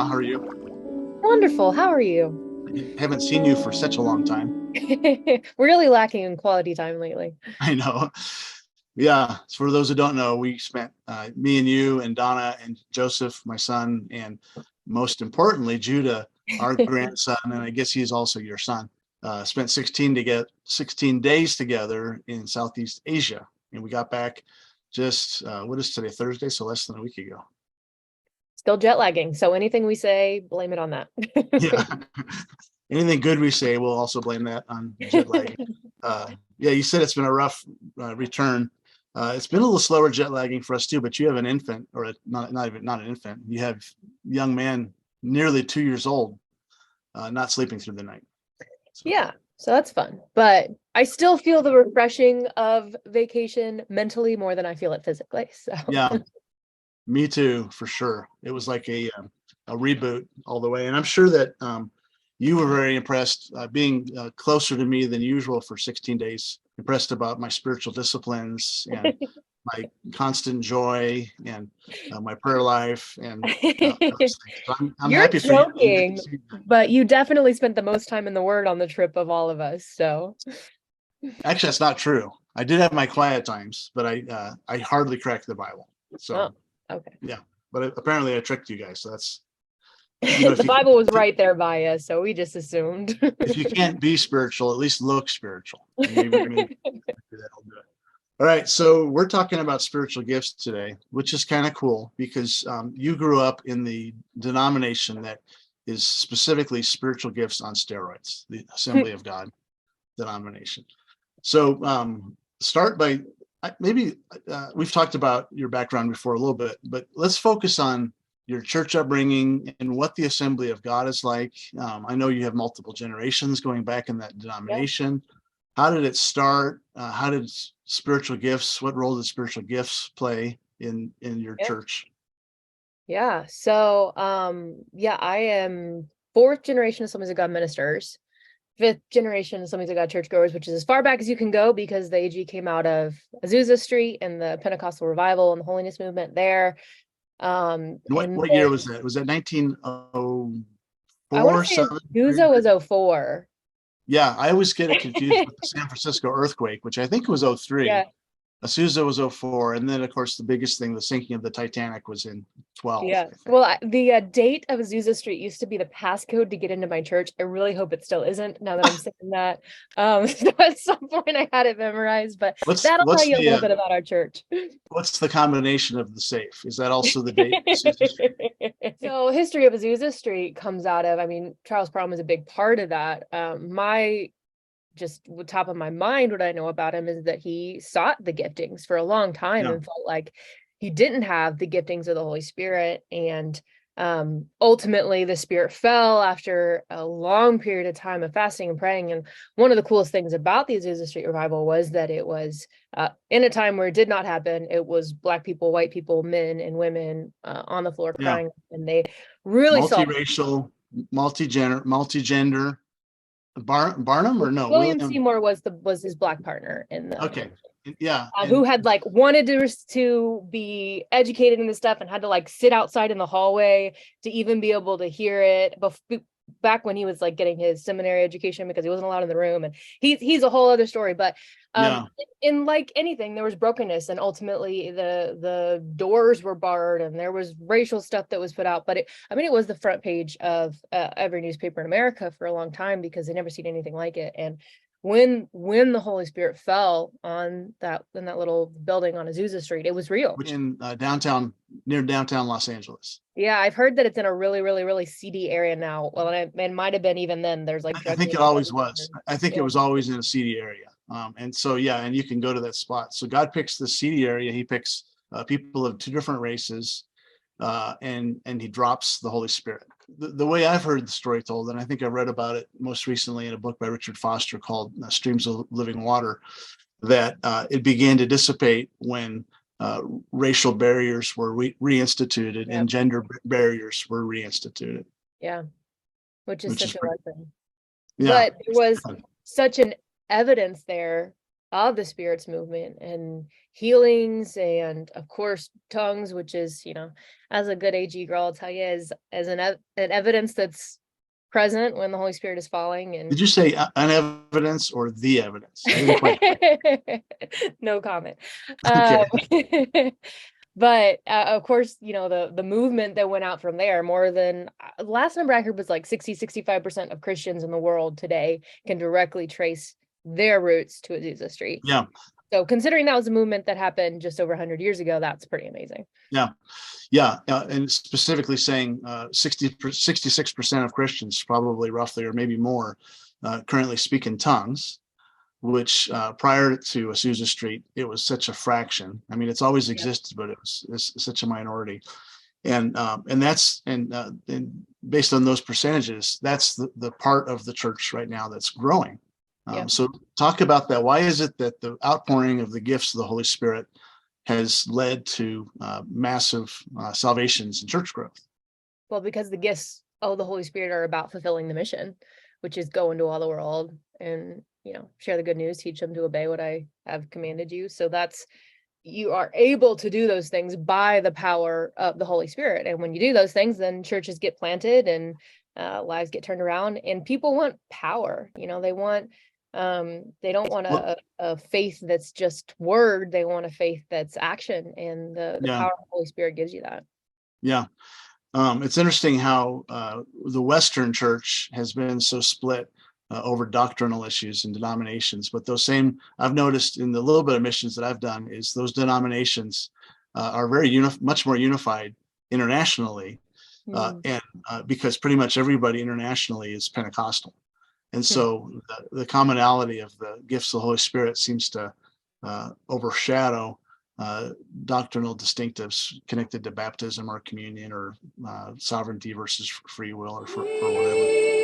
Donna. How are you? Wonderful. How are you? I haven't seen you for such a long time. We're really lacking in quality time lately. I know. Yeah. For those who don't know, we spent me and you and Donna and Joseph, my son, and most importantly, Judah, our grandson, and I guess he's also your son. Spent 16 days together in Southeast Asia, and we got back just what is today, Thursday, so less than a week ago. Still jet lagging. So anything we say, blame it on that. Yeah. Anything good we say, we'll also blame that on jet lag. Yeah, you said it's been a rough return. It's been a little slower jet lagging for us too, but you have an infant, or not an infant. You have a young man, nearly 2 years old, not sleeping through the night. So, Yeah, so that's fun. But I still feel the refreshing of vacation mentally more than I feel it physically. So yeah, me too, for sure. It was like a reboot all the way, and I'm sure that you were very impressed, being closer to me than usual for 16 days. Impressed about my spiritual disciplines and my constant joy and my prayer life and those things. So I'm you're happy for you. joking, but you definitely spent the most time in the Word on the trip of all of us. So Actually, that's not true. I did have my quiet times, but I hardly cracked the Bible. oh, So okay. yeah, but apparently I tricked you guys. So that's, you know, The Bible was right there by us, so we just assumed. if you can't be spiritual, at least look spiritual. And maybe that'll do it. All right, so we're talking about spiritual gifts today, which is kind of cool because you grew up in the denomination that is specifically spiritual gifts on steroids, the Assembly of God denomination. So start by maybe we've talked about your background before a little bit, but let's focus on your church upbringing and what the Assembly of God is like. I know you have multiple generations going back in that Yeah. denomination. How did it start? How did spiritual gifts, what role did spiritual gifts play in your Yeah. church? Yeah. So, yeah, I am fourth generation Assemblies of God ministers, fifth generation Assemblies of God churchgoers, which is as far back as you can go because the AG came out of Azusa Street and the Pentecostal revival and the holiness movement there. What And what year was then that? Was that I want 1904, to say 7? Azusa was '04. Yeah, I always get it confused with the San Francisco earthquake, which I think was '03. Yeah. Azusa was '04, and then of course the biggest thing, the sinking of the Titanic, was in 12, Yeah. I think. Well, the date of Azusa Street used to be the passcode to get into my church. I really hope it still isn't now that I'm saying that. So at some point I had it memorized, but What's that'll tell what's you a the little bit about our church. what's the combination of the safe? Is that also the date of Azusa Street? So history of Azusa Street comes out of, I mean, Charles Parham is a big part of that. My just top of my mind, what I know about him is that he sought the giftings for a long time Yeah, and felt like he didn't have the giftings of the Holy Spirit. And ultimately, the Spirit fell after a long period of time of fasting and praying. And one of the coolest things about the Azusa Street revival was that it was in a time where it did not happen. It was Black people, white people, men and women on the floor yeah. crying. And they really saw Multiracial, multigender. Barnum or no? William William. Seymour was his Black partner in the Okay. Yeah. who And had like wanted to be educated in this stuff and had to like sit outside in the hallway to even be able to hear it back when he was like getting his seminary education because he wasn't allowed in the room. And he's a whole other story. But yeah, in like anything, there was brokenness, and ultimately the doors were barred and there was racial stuff that was put out. But I mean, it was the front page of every newspaper in America for a long time because they never seen anything like it. And when the Holy Spirit fell on that in that little building on Azusa Street, it was real. which in downtown, near downtown Los Angeles. Yeah, I've heard that it's in a really, really, really seedy area now. Well, and it might have been even then. There's like I drug think use. it always was. I think it Yeah. was always in a seedy area. And so, yeah, and you can go to that spot. So God picks the seedy area. He picks people of two different races, and he drops the Holy Spirit. The way I've heard the story told, and I think I read about it most recently in a book by Richard Foster called Streams of Living Water, that it began to dissipate when racial barriers were reinstituted Yeah. and gender barriers were reinstituted, Yeah. Which is which is such a pretty, lesson. yeah. But there was such an evidence there of the Spirit's movement and healings, and of course tongues, which is, as a good AG girl, I'll tell you, is as an evidence that's present when the Holy Spirit is falling. And Did you say an evidence or the evidence? I didn't quite. no comment. Okay. But of course, the movement that went out from there, more than last number I heard was like 65% of Christians in the world today can directly trace their roots to Azusa Street. Yeah. So considering that was a movement that happened just over 100 years ago, that's pretty amazing. Yeah. Yeah. And specifically saying 66% of Christians, probably roughly, or maybe more, currently speak in tongues, which prior to Azusa Street, it was such a fraction. I mean, it's always existed, but it's such a minority. And based on those percentages, that's the part of the church right now that's growing. So talk about that. Why is it that the outpouring of the gifts of the Holy Spirit has led to massive salvations and church growth? Well, because the gifts of the Holy Spirit are about fulfilling the mission, which is go into all the world and, share the good news, teach them to obey what I have commanded you. So you are able to do those things by the power of the Holy Spirit. And when you do those things, then churches get planted and lives get turned around, and people want power. They don't want a faith that's just word. They want a faith that's action, and the power of the Holy Spirit gives you that. Yeah. It's interesting how the Western church has been so split over doctrinal issues and denominations, but I've noticed in the little bit of missions that I've done, is those denominations are very much more unified internationally, and because pretty much everybody internationally is Pentecostal. And so the commonality of the gifts of the Holy Spirit seems to overshadow doctrinal distinctives connected to baptism or communion or sovereignty versus free will or for whatever.